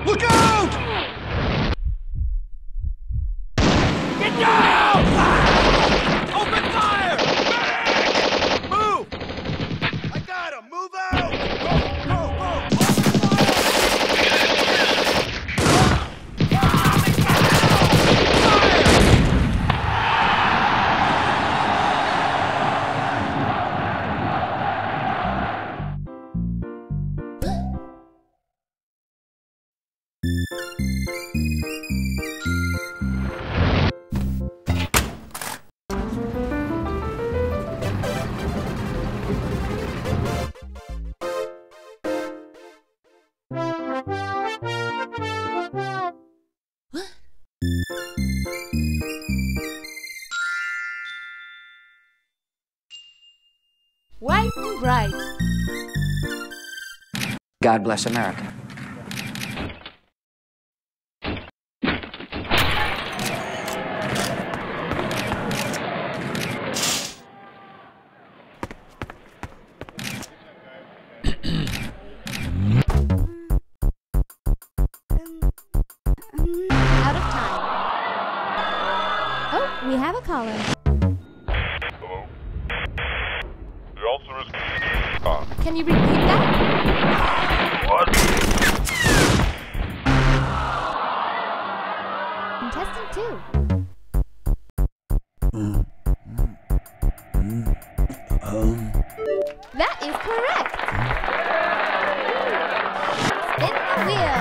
Look out! Get down! Open fire! Medic! Move! I got him! Move out! Go! Go! Go! White and bright. God bless America. Out of time. Oh, we have a caller. Hello? The ulcer is... Can you repeat that? What? Contestant 2. That is correct. Spin the wheel.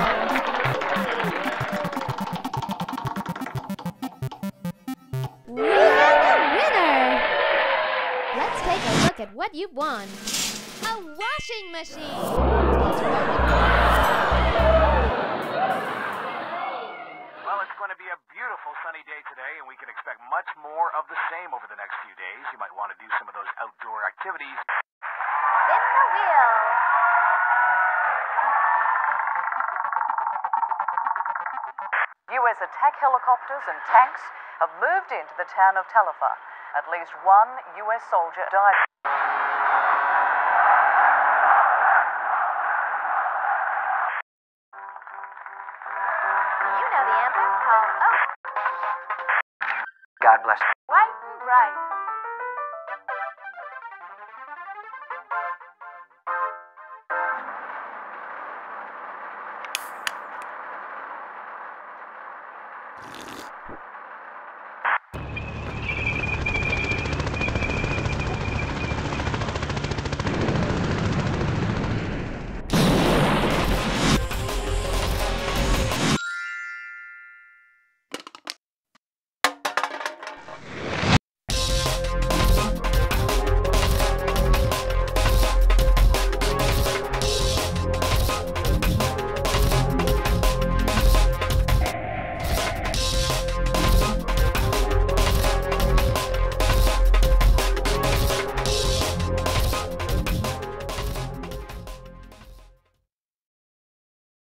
We have a winner. Let's take a look at what you've won. A washing machine. Well, it's going to be a beautiful sunny day today, and we can expect much more of the same over the next few days. You might want to do some of those outdoor activities. Spin the wheel. US attack helicopters and tanks have moved into the town of Talifa. At least one US soldier died. Do you know the answer? Call God bless. White and bright.